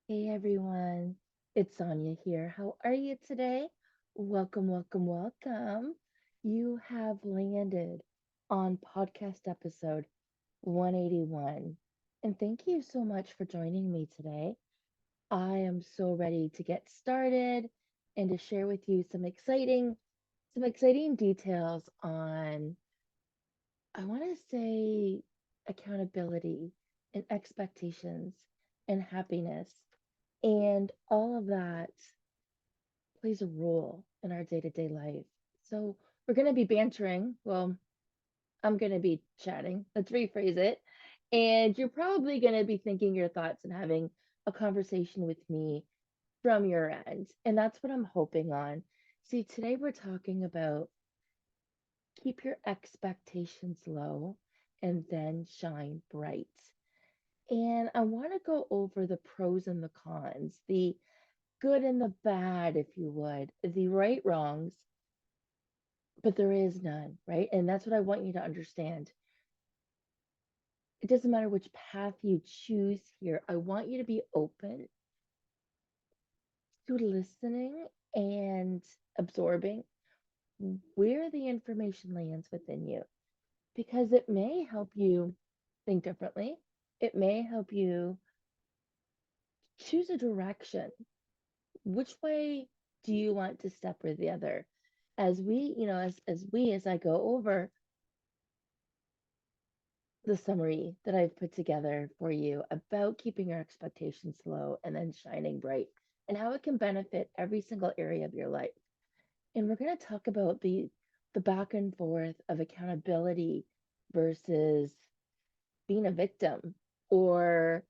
Hey everyone, it's Sonia here. How are you today? Welcome, welcome, welcome. You have landed on podcast episode 181. And thank you so much for joining me today. I am so ready to get started and to share with you some exciting details on I want to say accountability and expectations and happiness. And all of that plays a role in our day to day life. So we're going to be bantering. Well, I'm going to be chatting. Let's rephrase it. And you're probably going to be thinking your thoughts and having a conversation with me from your end. And that's what I'm hoping on. See, today we're talking about keep your expectations low and then shine bright. And I want to go over the pros and the cons, the good and the bad, if you would, the right wrongs, but there is none, right? And that's what I want you to understand. It doesn't matter which path you choose here. I want you to be open to listening and absorbing where the information lands within you because it may help you think differently. It may help you choose a direction. Which way do you want to step or the other? As we, as I go over the summary that I've put together for you about keeping your expectations low and then shining bright and how it can benefit every single area of your life. And we're going to talk about the back and forth of accountability versus being a victim or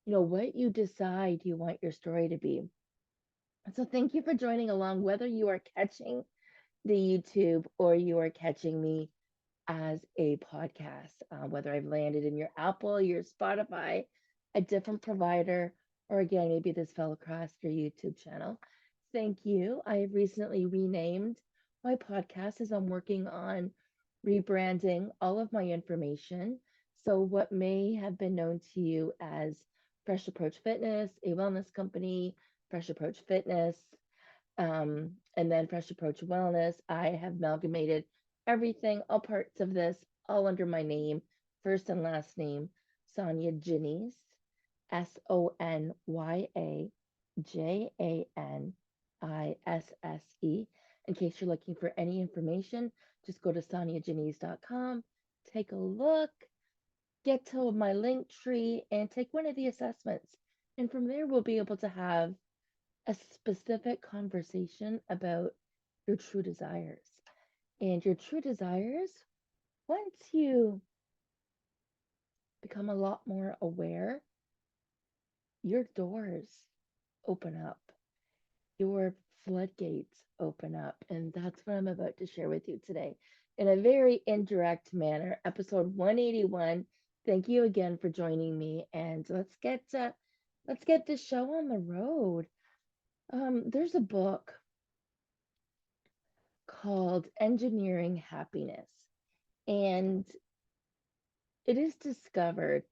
what you decide you want your story to be. So thank you for joining along whether you are catching the YouTube or you are catching me as a podcast, whether I've landed in your Apple, your Spotify, a different provider, or again, maybe this fell across your YouTube channel. Thank you. I have recently renamed my podcast as I'm working on rebranding all of my information. So, what may have been known to you as Fresh Approach Fitness, a wellness company, Fresh Approach Fitness, and then Fresh Approach Wellness, I have amalgamated everything, all parts of this, all under my name, first and last name, Sonia Janice, SonyaJanisse. In case you're looking for any information, just go to soniajanice.com, take a look, get to my link tree, and take one of the assessments. And from there, we'll be able to have a specific conversation about your true desires. And your true desires, once you become a lot more aware, your doors open up, your floodgates open up. And that's what I'm about to share with you today in a very indirect manner. Episode 181. Thank you again for joining me. And let's get this show on the road. There's a book called Engineering Happiness. And it is discovered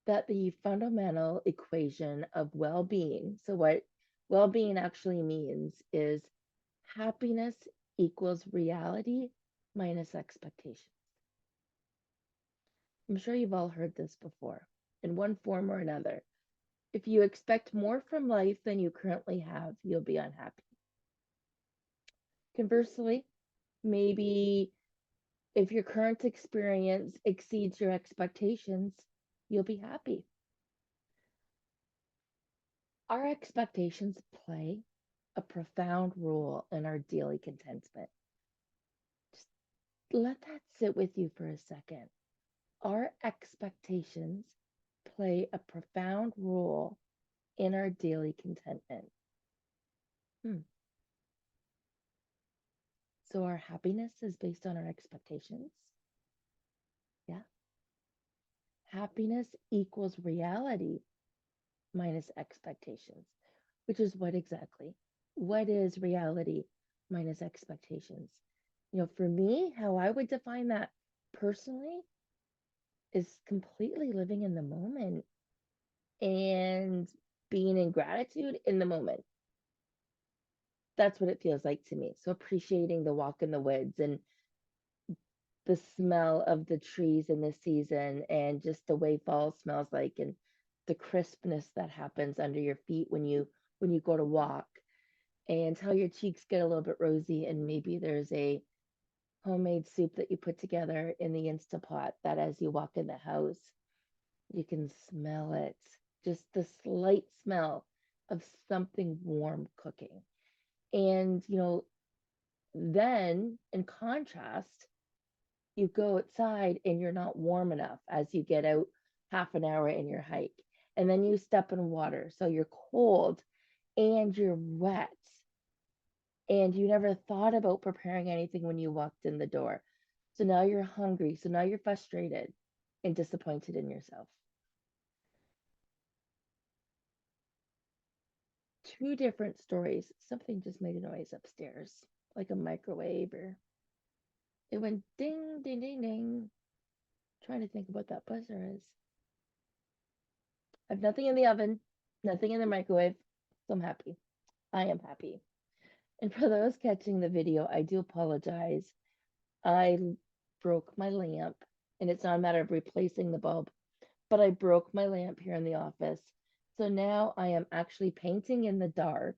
that the fundamental equation of well being, so what well being actually means is happiness equals reality minus expectations. I'm sure you've all heard this before in one form or another. If you expect more from life than you currently have, you'll be unhappy. Conversely, maybe if your current experience exceeds your expectations, you'll be happy. Our expectations play a profound role in our daily contentment. Just let that sit with you for a second. Our expectations play a profound role in our daily contentment. Hmm. So our happiness is based on our expectations. Yeah. Happiness equals reality minus expectations, which is what exactly? What is reality minus expectations? For me, how I would define that personally is completely living in the moment and being in gratitude in the moment. That's what it feels like to me. So appreciating the walk in the woods and the smell of the trees in this season and just the way fall smells like and the crispness that happens under your feet when you go to walk and how your cheeks get a little bit rosy and maybe there's a homemade soup that you put together in the Instapot that as you walk in the house you can smell it, just the slight smell of something warm cooking. And then in contrast, you go outside and you're not warm enough as you get out half an hour in your hike. And then you step in water. So you're cold and you're wet. And you never thought about preparing anything when you walked in the door. So now you're hungry. So now you're frustrated and disappointed in yourself. Two different stories. Something just made a noise upstairs, like a microwave or it went ding, ding, ding, ding. Trying to think of what that buzzer is. I have nothing in the oven, nothing in the microwave, so I'm happy. I am happy. And for those catching the video, I do apologize. I broke my lamp, and it's not a matter of replacing the bulb, but I broke my lamp here in the office. So now I am actually painting in the dark,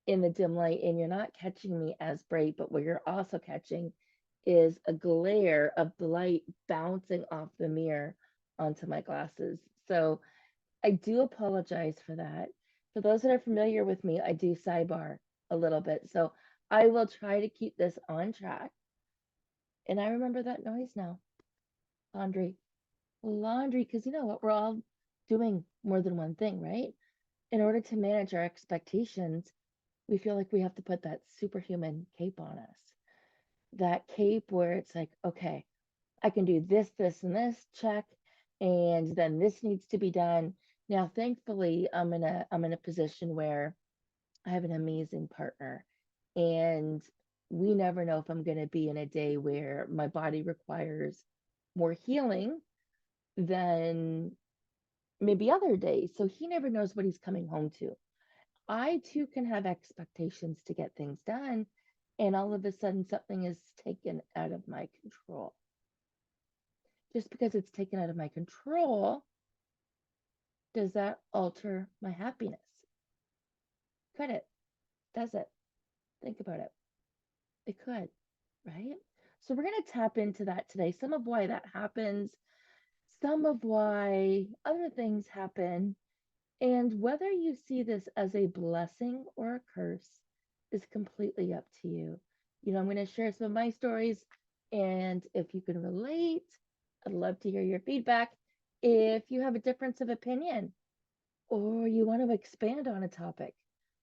in the dim light, and you're not catching me as bright, but what you're also catching is a glare of the light bouncing off the mirror onto my glasses. So I do apologize for that. For those that are familiar with me, I do sidebar a little bit. So I will try to keep this on track. And I remember that noise now. Laundry. Laundry, because you know what? We're all doing more than one thing, right? In order to manage our expectations, we feel like we have to put that superhuman cape on us. That cape where it's like, okay, I can do this, this, and this, check, and then this needs to be done. Now, thankfully, I'm in a position where I have an amazing partner, and we never know if I'm going to be in a day where my body requires more healing than maybe other days. So he never knows what he's coming home to. I too can have expectations to get things done, and all of a sudden something is taken out of my control. Just because it's taken out of my control, does that alter my happiness? Could it? Does it? Think about it. It could, right? So we're going to tap into that today. Some of why that happens, some of why other things happen, and whether you see this as a blessing or a curse is completely up to you. I'm going to share some of my stories, and if you can relate, I'd love to hear your feedback. If you have a difference of opinion, or you want to expand on a topic,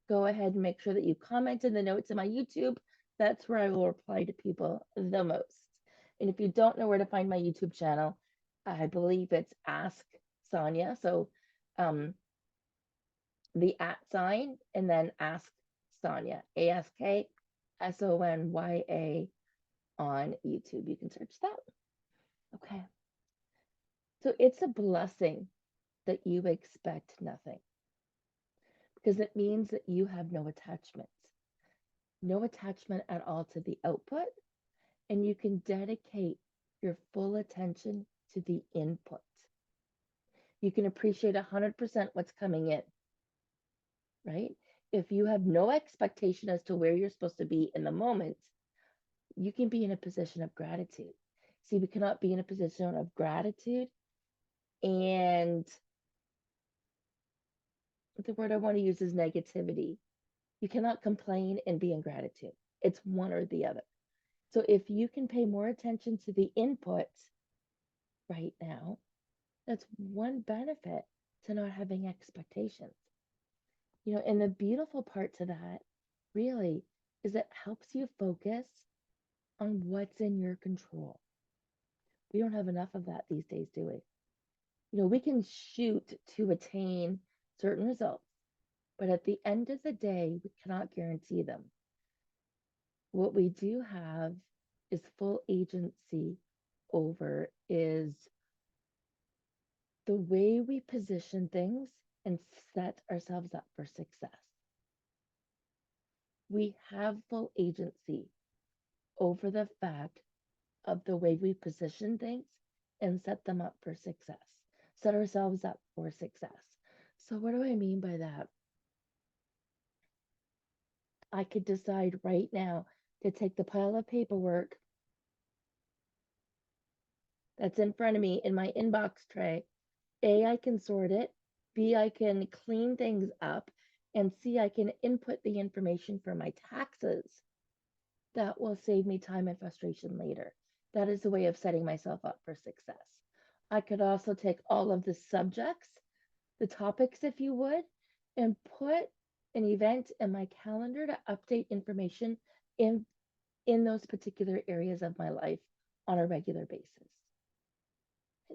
go ahead and make sure that you comment in the notes in my YouTube. That's where I will reply to people the most. And if you don't know where to find my YouTube channel, I believe it's Ask Sonya. So the @ sign and then Ask Sonya, AskSonya on YouTube. You can search that. Okay. So it's a blessing that you expect nothing, because it means that you have no attachment at all to the output, and you can dedicate your full attention to the input. You can appreciate 100% what's coming in, right? If you have no expectation as to where you're supposed to be in the moment, you can be in a position of gratitude. See, we cannot be in a position of gratitude and the word I want to use is negativity. You cannot complain and be in gratitude. It's one or the other. So if you can pay more attention to the input right now, that's one benefit to not having expectations. And the beautiful part to that really is it helps you focus on what's in your control. We don't have enough of that these days, do we? We can shoot to attain certain results, but at the end of the day, we cannot guarantee them. What we do have is full agency over is the way we position things and set ourselves up for success. We have full agency over the fact of the way we position things and set them up for success, set ourselves up for success. So, what do I mean by that? I could decide right now to take the pile of paperwork that's in front of me in my inbox tray. A, I can sort it. B, I can clean things up. And C, I can input the information for my taxes. That will save me time and frustration later. That is a way of setting myself up for success. I could also take all of the subjects, the topics, if you would, and put an event in my calendar to update information in, in those particular areas of my life on a regular basis.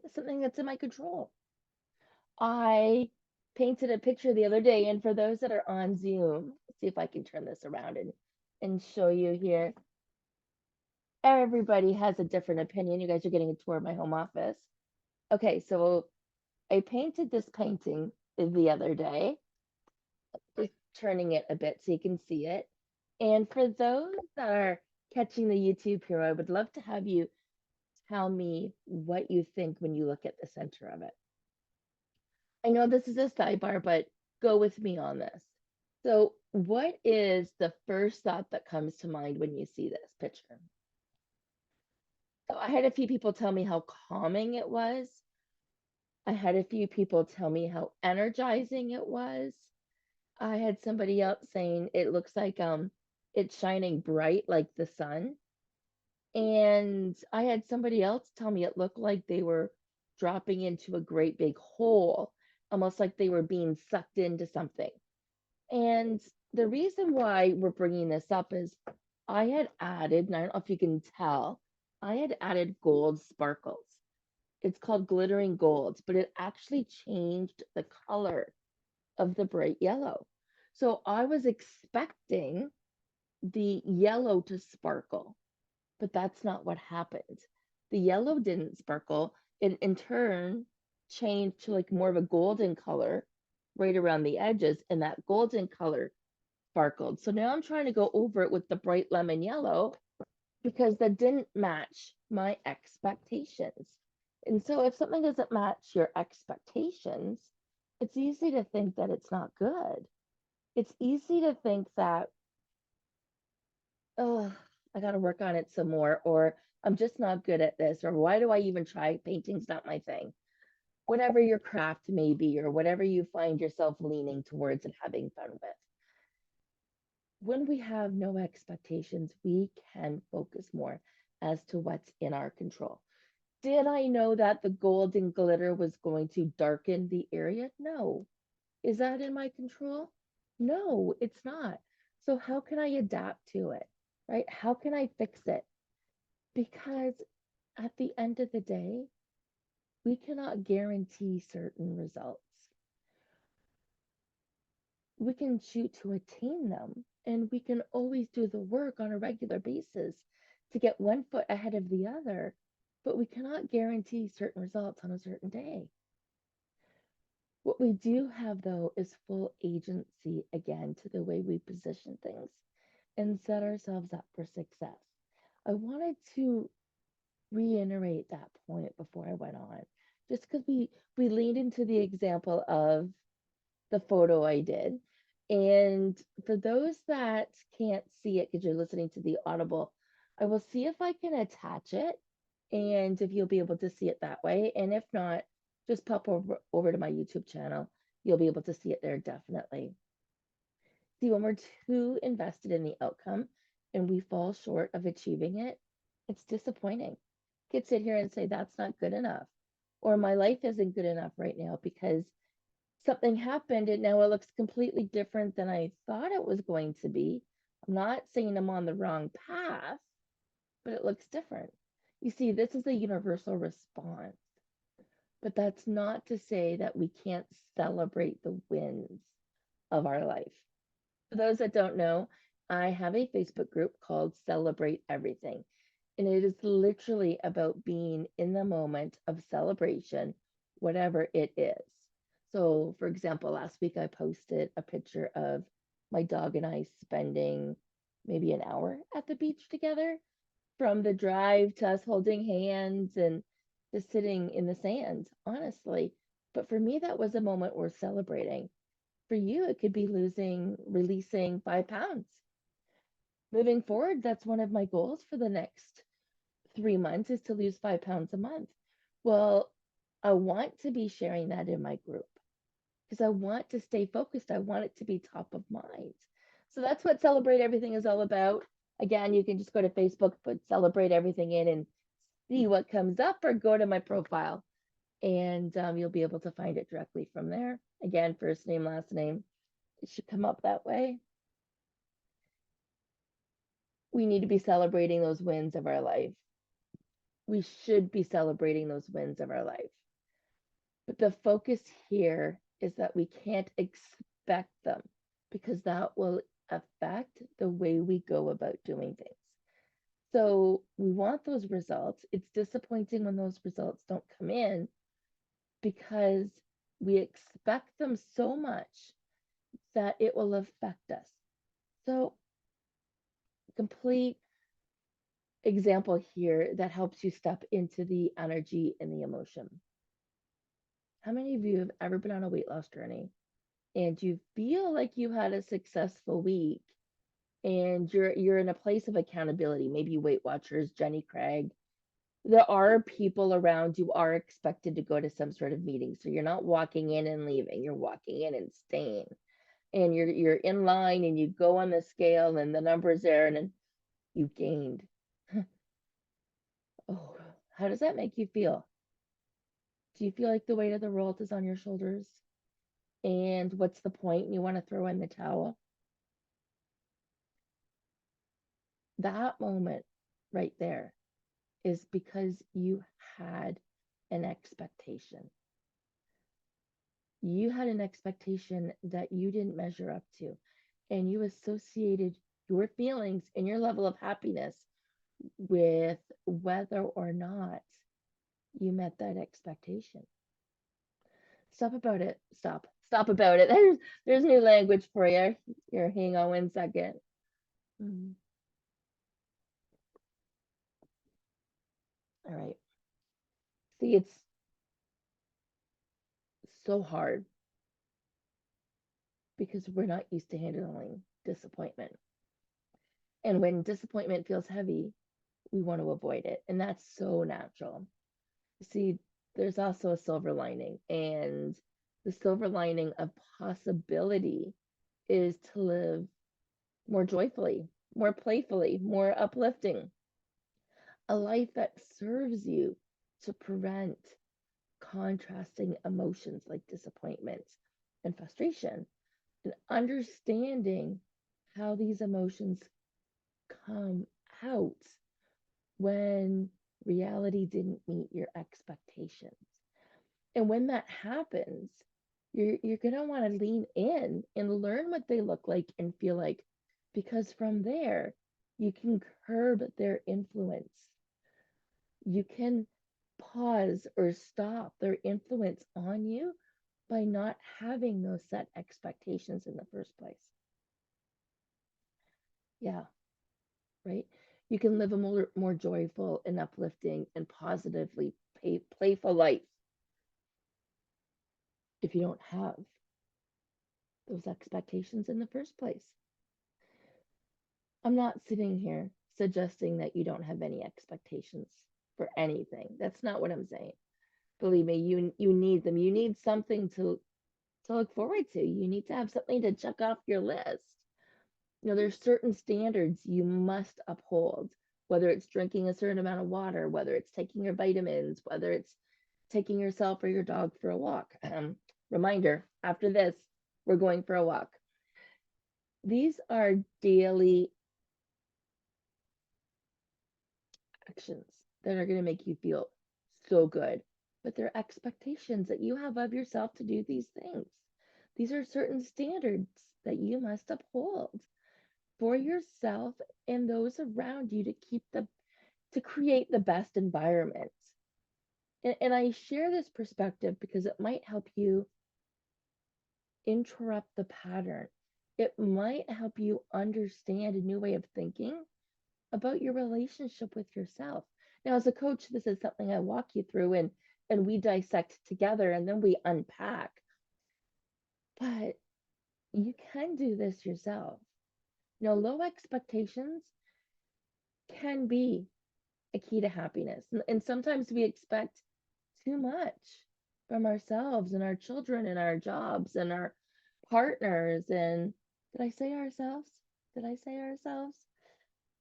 It's something that's in my control. I painted a picture the other day, and for those that are on Zoom, let's see if I can turn this around and show you here. Everybody has a different opinion. You guys are getting a tour of my home office. Okay, so I painted this painting the other day, just turning it a bit so you can see it. And for those that are catching the YouTube here, I would love to have you tell me what you think when you look at the center of it. I know this is a sidebar, but go with me on this. So, what is the first thought that comes to mind when you see this picture? So, I had a few people tell me how calming it was. I had a few people tell me how energizing it was. I had somebody else saying it looks like it's shining bright like the sun. And I had somebody else tell me it looked like they were dropping into a great big hole, almost like they were being sucked into something. And the reason why we're bringing this up is I had added, and I don't know if you can tell, I had added gold sparkles. It's called glittering gold, but it actually changed the color of the bright yellow. So I was expecting the yellow to sparkle, but that's not what happened. The yellow didn't sparkle. It in turn changed to like more of a golden color right around the edges, and that golden color sparkled. So now I'm trying to go over it with the bright lemon yellow because that didn't match my expectations. And so if something doesn't match your expectations, it's easy to think that it's not good. It's easy to think that, oh, I got to work on it some more, or I'm just not good at this, or why do I even try? Painting's not my thing. Whatever your craft may be, or whatever you find yourself leaning towards and having fun with. When we have no expectations, we can focus more as to what's in our control. Did I know that the golden glitter was going to darken the area? No. Is that in my control? No, it's not. So, how can I adapt to it? Right? How can I fix it? Because at the end of the day, we cannot guarantee certain results. We can shoot to attain them, and we can always do the work on a regular basis to get one foot ahead of the other, but we cannot guarantee certain results on a certain day. What we do have, though, is full agency again to the way we position things and set ourselves up for success. I wanted to reiterate that point before I went on, just because we leaned into the example of the photo I did. And for those that can't see it because you're listening to the audible, I will see if I can attach it and if you'll be able to see it that way. And if not, just pop over to my YouTube channel. You'll be able to see it there definitely. See, when we're too invested in the outcome and we fall short of achieving it, it's disappointing. Could sit here and say, that's not good enough. Or my life isn't good enough right now because something happened and now it looks completely different than I thought it was going to be. I'm not saying I'm on the wrong path, but it looks different. You see, this is a universal response, but that's not to say that we can't celebrate the wins of our life. For those that don't know, I have a Facebook group called Celebrate Everything, and it is literally about being in the moment of celebration, whatever it is. So, for example, last week I posted a picture of my dog and I spending maybe an hour at the beach together, from the drive to us holding hands and just sitting in the sand, honestly. But for me, that was a moment worth celebrating. For you, it could be releasing 5 pounds. Moving forward, that's one of my goals for the next 3 months is to lose 5 pounds a month. Well, I want to be sharing that in my group because I want to stay focused. I want it to be top of mind. So that's what Celebrate Everything is all about. Again, you can just go to Facebook, put Celebrate Everything in and see what comes up, or go to my profile and you'll be able to find it directly from there. Again, first name, last name, it should come up that way. We need to be celebrating those wins of our life. We should be celebrating those wins of our life. But the focus here is that we can't expect them because that will affect the way we go about doing things. So we want those results. It's disappointing when those results don't come in because we expect them so much that it will affect us. So, complete example here that helps you step into the energy and the emotion. How many of you have ever been on a weight loss journey and you feel like you had a successful week and you're in a place of accountability, maybe Weight Watchers, Jenny Craig. There are people around you are expected to go to some sort of meeting. So you're not walking in and leaving, you're walking in and staying. And you're in line and you go on the scale and the number's there and you gained. Oh, how does that make you feel? Do you feel like the weight of the world is on your shoulders? And what's the point? You want to throw in the towel? That moment right there is because you had an expectation. You had an expectation that you didn't measure up to, and you associated your feelings and your level of happiness with whether or not you met that expectation. Stop about it. Stop about it. There's new language for you. Here, hang on 1 second. Mm. All right. See, it's so hard because we're not used to handling disappointment. And when disappointment feels heavy, we want to avoid it. And that's so natural. See, there's also a silver lining. And the silver lining of possibility is to live more joyfully, more playfully, more uplifting, a life that serves you to prevent contrasting emotions like disappointment and frustration, and understanding how these emotions come out when reality didn't meet your expectations. And when that happens, you're going to want to lean in and learn what they look like and feel like, because from there you can curb their influence. You can pause or stop their influence on you by not having those set expectations in the first place. Yeah, right? You can live a more joyful and uplifting and positively playful life if you don't have those expectations in the first place. I'm not sitting here suggesting that you don't have any expectations for anything. That's not what I'm saying. Believe me, you need them. You need something to look forward to. You need to have something to check off your list. There's certain standards you must uphold, whether it's drinking a certain amount of water, whether it's taking your vitamins, whether it's taking yourself or your dog for a walk. Reminder, after this, we're going for a walk. These are daily actions that are going to make you feel so good, but they're expectations that you have of yourself to do these things. These are certain standards that you must uphold for yourself and those around you to create the best environment. And I share this perspective because it might help you interrupt the pattern. It might help you understand a new way of thinking about your relationship with yourself. Now, as a coach, this is something I walk you through and we dissect together and then we unpack. But you can do this yourself. Low expectations can be a key to happiness. And sometimes we expect too much from ourselves and our children and our jobs and our partners. And did I say ourselves? Did I say ourselves?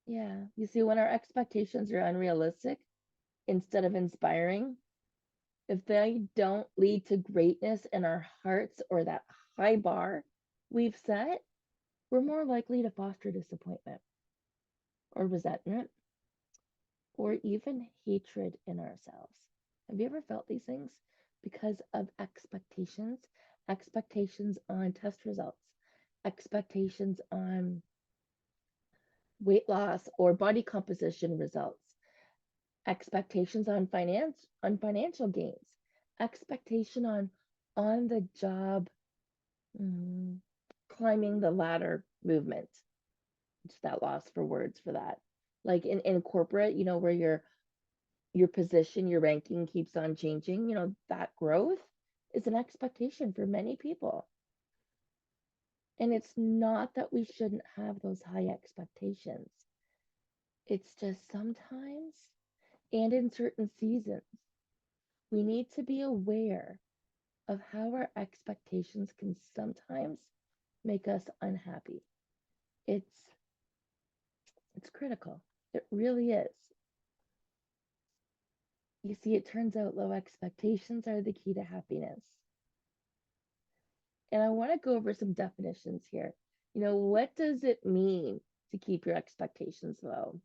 Yeah. You see, when our expectations are unrealistic instead of inspiring, if they don't lead to greatness in our hearts or that high bar we've set, we're more likely to foster disappointment or resentment or even hatred in ourselves. Have you ever felt these things? Because of expectations, expectations on test results, expectations on weight loss or body composition results, expectations on financial gains, expectation on the job, mm, climbing the ladder movement. Just that loss for words for that. Like in corporate, where your position, your ranking keeps on changing, that growth is an expectation for many people. And it's not that we shouldn't have those high expectations. It's just sometimes, and in certain seasons, we need to be aware of how our expectations can sometimes make us unhappy. It's it's critical. It really is. You see, it turns out low expectations are the key to happiness. And I want to go over some definitions here. What does it mean to keep your expectations low?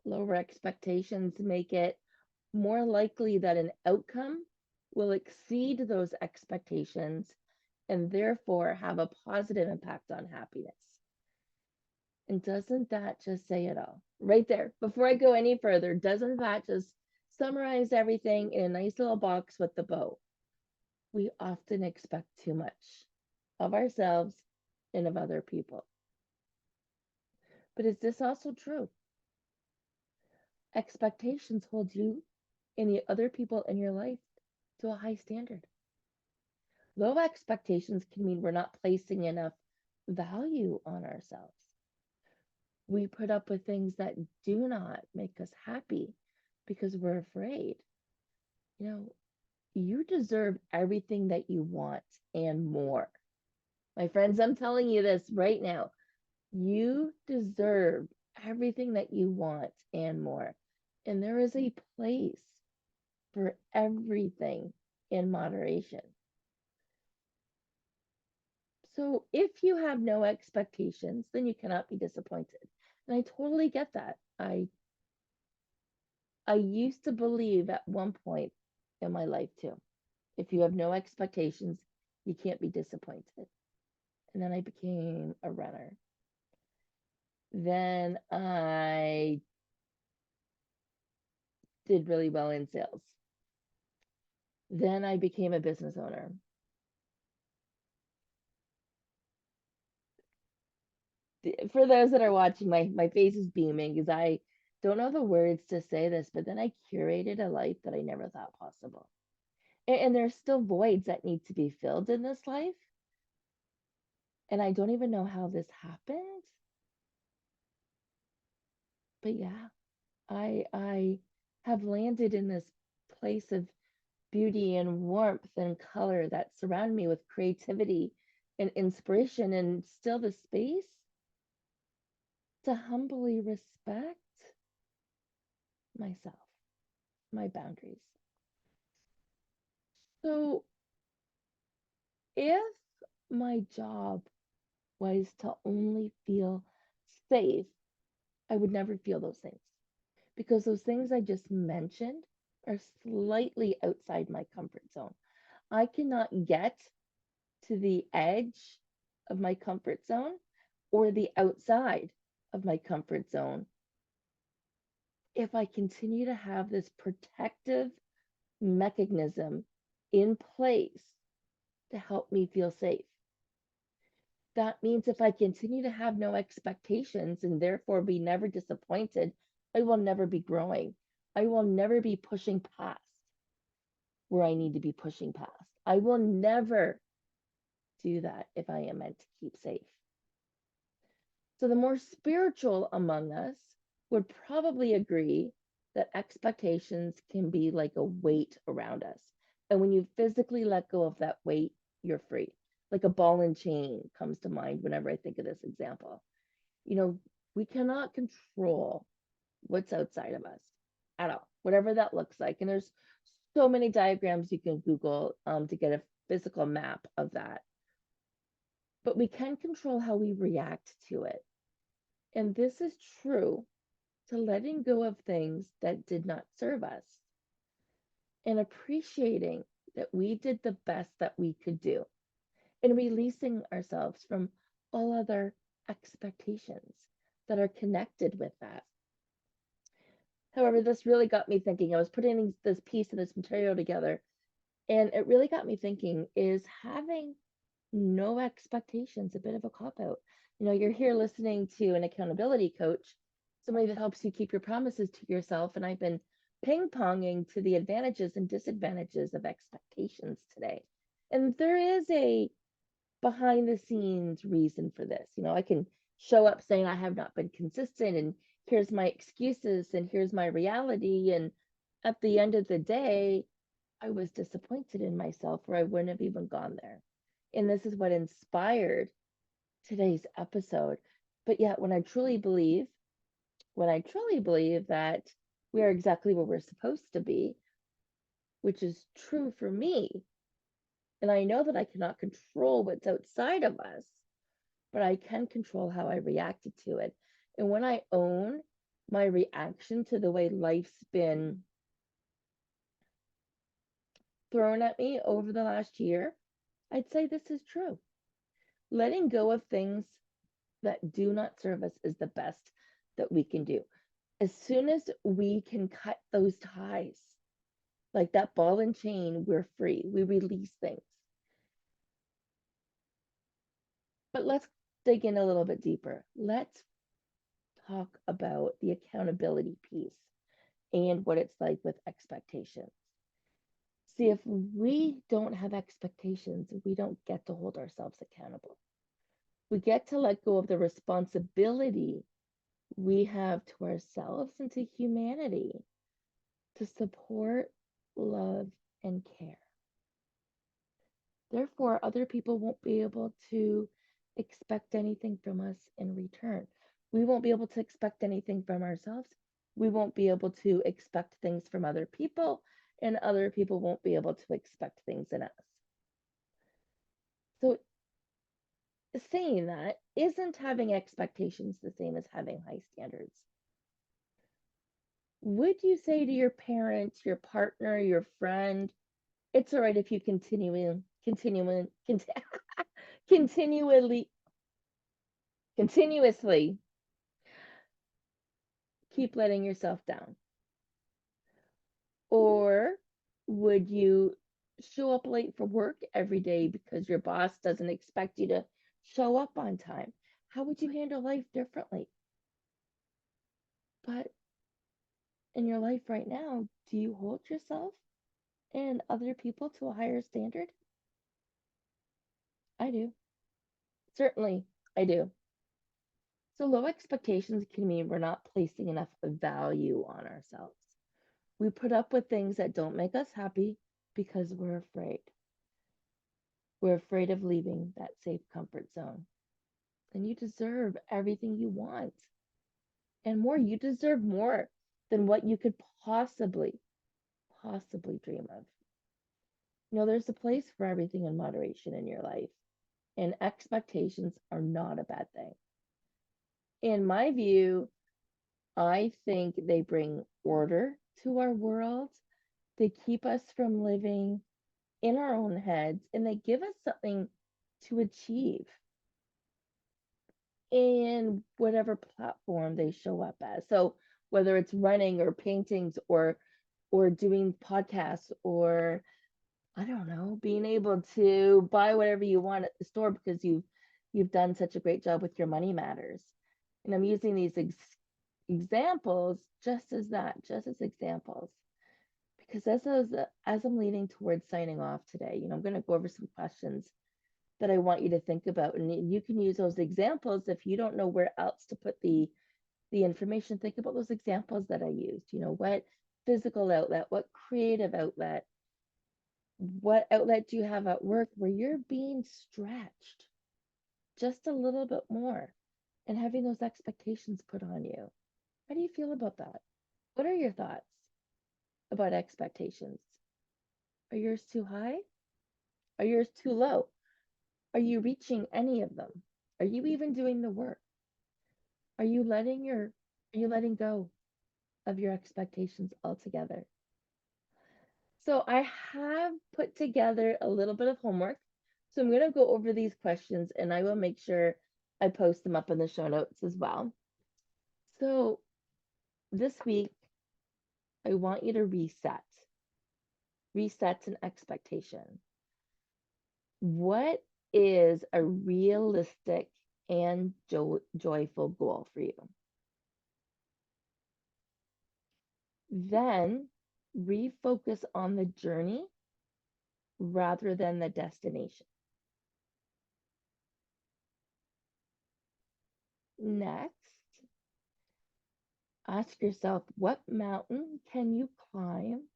Lower expectations make it more likely that an outcome will exceed those expectations and therefore have a positive impact on happiness. And doesn't that just say it all? Right there. Before I go any further, doesn't that just summarize everything in a nice little box with the bow? We often expect too much of ourselves and of other people. But is this also true? Expectations hold you and the other people in your life to a high standard. Low expectations can mean we're not placing enough value on ourselves. We put up with things that do not make us happy because we're afraid. You deserve everything that you want and more. My friends, I'm telling you this right now. You deserve everything that you want and more. And there is a place for everything in moderation. So if you have no expectations, then you cannot be disappointed. And I totally get that. I used to believe at one point in my life too. If you have no expectations, you can't be disappointed. And then I became a runner. Then I did really well in sales. Then I became a business owner. For those that are watching, my face is beaming because I don't know the words to say this, but then I curated a life that I never thought possible. And there's still voids that need to be filled in this life. And I don't even know how this happened. But yeah, I have landed in this place of beauty and warmth and color that surround me with creativity and inspiration and still the space to humbly respect myself, my boundaries. So if my job was to only feel safe, I would never feel those things because those things I just mentioned are slightly outside my comfort zone. I cannot get to the edge of my comfort zone or the outside of my comfort zone if I continue to have this protective mechanism in place to help me feel safe. That means if I continue to have no expectations and therefore be never disappointed, I will never be growing. I will never be pushing past where I need to be pushing past. I will never do that if I am meant to keep safe. So the more spiritual among us would probably agree that expectations can be like a weight around us. And when you physically let go of that weight, you're free. Like a ball and chain comes to mind whenever I think of this example. You know, we cannot control what's outside of us at all, whatever that looks like. And there's so many diagrams you can Google to get a physical map of that. But we can control how we react to it. And this is true to letting go of things that did not serve us and appreciating that we did the best that we could do and releasing ourselves from all other expectations that are connected with that. However, this really got me thinking. I was putting this piece of this material together, and it really got me thinking, is having no expectations a bit of a cop out? You're here listening to an accountability coach, somebody that helps you keep your promises to yourself. And I've been ping ponging to the advantages and disadvantages of expectations today. And there is a behind the scenes reason for this. I can show up saying I have not been consistent and here's my excuses and here's my reality. And at the end of the day, I was disappointed in myself or I wouldn't have even gone there. And this is what inspired today's episode. But yet, when I truly believe that we are exactly where we're supposed to be, which is true for me, and I know that I cannot control what's outside of us, but I can control how I reacted to it. And when I own my reaction to the way life's been thrown at me over the last year, I'd say this is true. Letting go of things that do not serve us is the best that we can do. As soon as we can cut those ties, like that ball and chain, we're free. We release things. But let's dig in a little bit deeper. Let's talk about the accountability piece and what it's like with expectations. See, if we don't have expectations, we don't get to hold ourselves accountable. We get to let go of the responsibility we have to ourselves and to humanity to support, love, and care. Therefore, other people won't be able to expect anything from us in return. We won't be able to expect anything from ourselves. We won't be able to expect things from other people, and other people won't be able to expect things in us. So, saying that, isn't having expectations the same as having high standards? Would you say to your parents, your partner, your friend, it's all right if you continually, continuously keep letting yourself down? Or would you show up late for work every day because your boss doesn't expect you to show up on time? How would you handle life differently? But in your life right now, do you hold yourself and other people to a higher standard? I do. Certainly, I do. So low expectations can mean we're not placing enough value on ourselves. We put up with things that don't make us happy because we're afraid. We're afraid of leaving that safe comfort zone. And you deserve everything you want and more. You deserve more than what you could possibly dream of. There's a place for everything in moderation in your life, and expectations are not a bad thing. In my view, I think they bring order to our world. They keep us from living in our own heads, and they give us something to achieve in whatever platform they show up as. So whether it's running or paintings or doing podcasts or I don't know, being able to buy whatever you want at the store because you've done such a great job with your money matters. And I'm using these examples just as that, just as examples. Because as I'm leaning towards signing off today, I'm going to go over some questions that I want you to think about, and you can use those examples if you don't know where else to put the information. Think about those examples that I used. What physical outlet, what creative outlet, what outlet do you have at work where you're being stretched just a little bit more and having those expectations put on you? How do you feel about that? What are your thoughts about expectations? Are yours too high? Are yours too low? Are you reaching any of them? Are you even doing the work? Are you letting go of your expectations altogether? So I have put together a little bit of homework. So I'm going to go over these questions and I will make sure I post them up in the show notes as well. So this week, I want you to reset an expectation. What is a realistic and joyful goal for you? Then refocus on the journey rather than the destination. Next, ask yourself, what mountain can you climb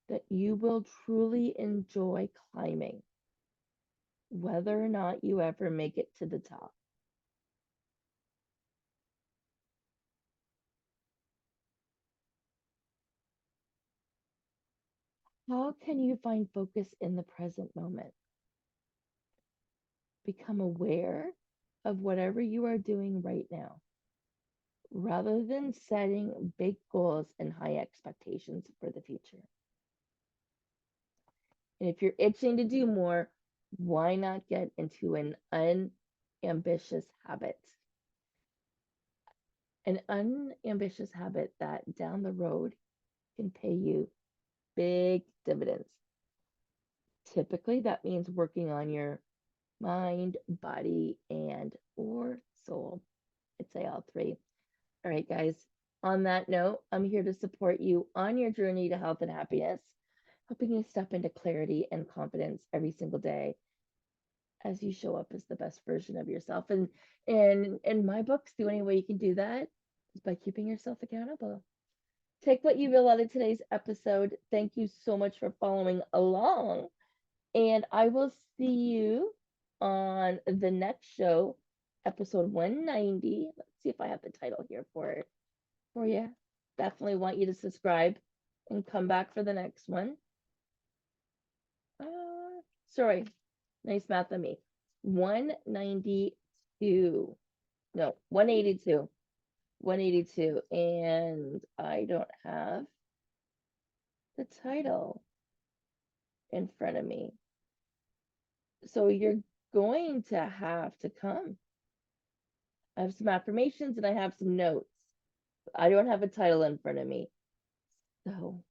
that you will truly enjoy climbing, whether or not you ever make it to the top? How can you find focus in the present moment? Become aware of whatever you are doing right now, rather than setting big goals and high expectations for the future. And if you're itching to do more, why not get into an unambitious habit? An unambitious habit that down the road can pay you big dividends. Typically, that means working on your mind, body, and or soul. I'd say all three. All right, guys. On that note, I'm here to support you on your journey to health and happiness, helping you step into clarity and confidence every single day as you show up as the best version of yourself. And in my books, the only way you can do that is by keeping yourself accountable. Take what you will out of today's episode. Thank you so much for following along. And I will see you on the next show, episode 190. Let's see if I have the title here for you. Definitely want you to subscribe and come back for the next one. Sorry, nice math on me. 192. No, 182. 182. And I don't have the title in front of me. So you're going to have to come. I have some affirmations and I have some notes. I don't have a title in front of me. So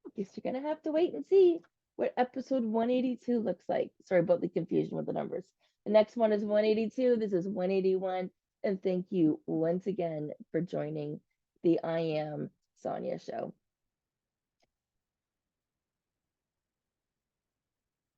I guess you're going to have to wait and see what episode 182 looks like. Sorry about the confusion with the numbers. The next one is 182. This is 181. And thank you once again for joining the I Am Sonia show.